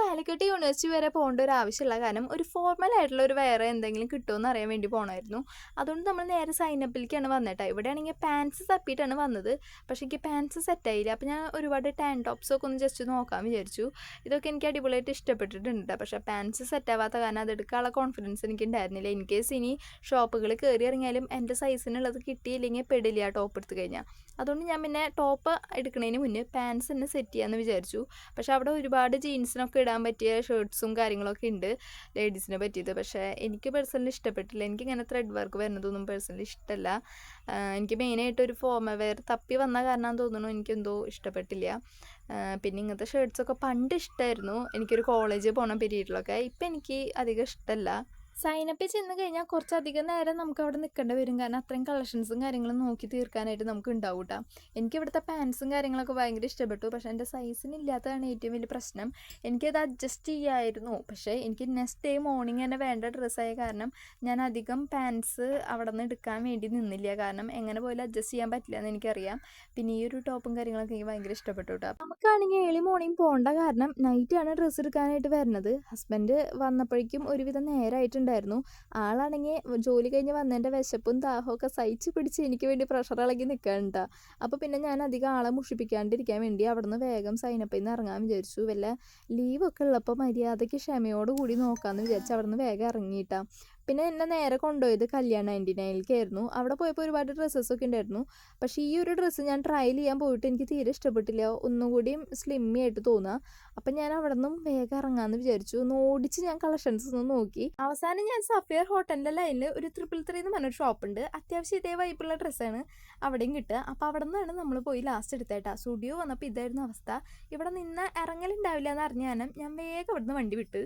Calicut university വരെ പോകേണ്ട ഒരു ആവശ്യമുള്ള കാരണം ഒരു ഫോർമൽ ആയിട്ടുള്ള ഒരു വേറെ എന്തെങ്കിലും കിട്ടുമെന്ന് അറിയാൻ വേണ്ടി പോകണമായിരുന്നു. അതുകൊണ്ട് നമ്മൾ നേരെ സൈനപ്പിലേക്കാണ് വന്നിട്ട് ഇവിടെയാണെങ്കിൽ പാൻസ് തപ്പിയിട്ടാണ് വന്നത്. പക്ഷേ എനിക്ക് പാൻസ് സെറ്റായില്ല. അപ്പോൾ ഞാൻ ഒരുപാട് ടാൻ ടോപ്സൊക്കെ ഒന്ന് ജസ്റ്റ് നോക്കാൻ വിചാരിച്ചു. ഇതൊക്കെ എനിക്ക് അടിപൊളിയായിട്ട് ഇഷ്ടപ്പെട്ടിട്ടുണ്ട്. പക്ഷേ പാൻസ് സെറ്റാവാത്ത കാരണം അതെടുക്കാനുള്ള കോൺഫിഡൻസ് എനിക്ക് ഉണ്ടായിരുന്നില്ല. ഇൻ കേസ് ഇനി ഷോപ്പുകൾ കയറി ഇറങ്ങിയാലും എൻ്റെ സൈസിനുള്ളത് കിട്ടിയില്ലെങ്കിൽ പെടില്ല ടോപ്പ് എടുത്ത് കഴിഞ്ഞാൽ. അതുകൊണ്ട് ഞാൻ പിന്നെ ടോപ്പ് എടുക്കുന്നതിന് മുന്നേ പാൻസ് തന്നെ സെറ്റ് ചെയ്യാമെന്ന് വിചാരിച്ചു. പക്ഷേ അവിടെ ഒരുപാട് ജീൻസിനൊക്കെ ഇടാൻ പറ്റിയ ഷർട്ട്സും കാര്യങ്ങളൊക്കെ ഉണ്ട് ലേഡീസിനെ പറ്റിയത്. പക്ഷേ എനിക്ക് പേഴ്സണലി ഇഷ്ടപ്പെട്ടില്ല. എനിക്കിങ്ങനെ ത്രെഡ് വർക്ക് വരുന്നതൊന്നും പേഴ്സണലി ഇഷ്ടമല്ല. എനിക്ക് മെയിനായിട്ട് ഒരു ഫോർമൽ വെയർ തപ്പി വന്ന കാരണം തോന്നുന്നു എനിക്കെന്തോ ഇഷ്ടപ്പെട്ടില്ല. പിന്നെ ഇങ്ങനത്തെ ഷർട്ട്സൊക്കെ പണ്ട് ഇഷ്ടമായിരുന്നു, എനിക്കൊരു കോളേജിൽ പോണ പീരീഡിലൊക്കെ. ഇപ്പം എനിക്ക് അധികം ഇഷ്ടമല്ല. സൈനപ്പിൽ ചെന്ന് കഴിഞ്ഞാൽ കുറച്ചധികം നേരം നമുക്ക് അവിടെ നിൽക്കേണ്ടി വരും. കാരണം അത്രയും കളക്ഷൻസും കാര്യങ്ങളും നോക്കി തീർക്കാനായിട്ട് നമുക്ക് ഉണ്ടാവും കേട്ടോ. എനിക്ക് ഇവിടുത്തെ പാൻസും കാര്യങ്ങളൊക്കെ ഭയങ്കര ഇഷ്ടപ്പെട്ടു. പക്ഷേ എൻ്റെ സൈസിന് ഇല്ലാത്തതാണ് ഏറ്റവും വലിയ പ്രശ്നം. എനിക്കത് അഡ്ജസ്റ്റ് ചെയ്യായിരുന്നു. പക്ഷേ എനിക്ക് നെക്സ്റ്റ് ഡേ മോർണിംഗ് തന്നെ വേണ്ട ഡ്രസ്സായ കാരണം ഞാൻ അധികം പാൻസ് അവിടെ നിന്ന് എടുക്കാൻ വേണ്ടി നിന്നില്ല. കാരണം എങ്ങനെ പോലും അഡ്ജസ്റ്റ് ചെയ്യാൻ പറ്റില്ല എന്ന് എനിക്കറിയാം. പിന്നെ ഈ ഒരു ടോപ്പും കാര്യങ്ങളൊക്കെ എനിക്ക് ഭയങ്കര ഇഷ്ടപ്പെട്ടു കേട്ടോ. നമുക്കാണെങ്കിൽ ഏർലി മോർണിംഗ് പോകേണ്ട കാരണം നൈറ്റാണ് ഡ്രസ്സ് എടുക്കാനായിട്ട് വരുന്നത്. ഹസ്ബൻഡ് വന്നപ്പോഴേക്കും ഒരുവിധം നേരമായിട്ടുണ്ട്. ആളാണെങ്കിൽ ജോലി കഴിഞ്ഞ് വന്നതിൻ്റെ വിശപ്പും ദാഹമൊക്കെ സഹിച്ച് പിടിച്ച് എനിക്ക് വേണ്ടി പ്രഷർ ഇളകി നിൽക്കണ്ട. അപ്പോൾ പിന്നെ ഞാൻ അധികം ആളെ മുഷിപ്പിക്കാണ്ടിരിക്കാൻ വേണ്ടി അവിടെ നിന്ന് വേഗം സൈനപ്പിൽ നിന്ന് ഇറങ്ങാൻ വിചാരിച്ചു. വല്ല ലീവൊക്കെ ഉള്ളപ്പോൾ മര്യാദയ്ക്ക് ക്ഷമയോടുകൂടി നോക്കാമെന്ന് വിചാരിച്ച് അവിടെ നിന്ന് വേഗം ഇറങ്ങിയിട്ടാണ്. പിന്നെ എന്നെ നേരെ കൊണ്ടുപോയത് കല്യാൺ 99-ലേക്കായിരുന്നു. അവിടെ പോയപ്പോൾ ഒരുപാട് ഡ്രസ്സസൊക്കെ ഉണ്ടായിരുന്നു. പക്ഷേ ഈ ഒരു ഡ്രസ്സ് ഞാൻ ട്രയൽ ചെയ്യാൻ പോയിട്ട് എനിക്ക് തീരെ ഇഷ്ടപ്പെട്ടില്ല. ഒന്നുകൂടിയും സ്ലിമ്മി ആയിട്ട് തോന്നുക. അപ്പം ഞാൻ അവിടെ നിന്നും വേഗം ഇറങ്ങാമെന്ന് വിചാരിച്ചു. ഒന്ന് ഓടിച്ച് ഞാൻ കളക്ഷൻസ് ഒന്ന് നോക്കി. അവസാനം ഞാൻ സഫിയർ ഹോട്ടലിൻ്റെ ലൈനിൽ ഒരു 333 എന്ന് പറഞ്ഞൊരു ഷോപ്പുണ്ട്. അത്യാവശ്യം ഇതേ വൈപ്പുള്ള ഡ്രസ്സാണ് അവിടെയും കിട്ടുക. അപ്പോൾ അവിടെ നിന്നാണ് നമ്മൾ പോയി ലാസ്റ്റ് എടുത്തേട്ടാ. സ്റ്റുഡിയോ വന്നപ്പോൾ ഇതായിരുന്നു അവസ്ഥ. ഇവിടെ നിന്ന് ഇറങ്ങലുണ്ടാവില്ല എന്ന് അറിഞ്ഞാലും ഞാൻ വേഗം അവിടെ നിന്ന് വണ്ടി വിട്ട്.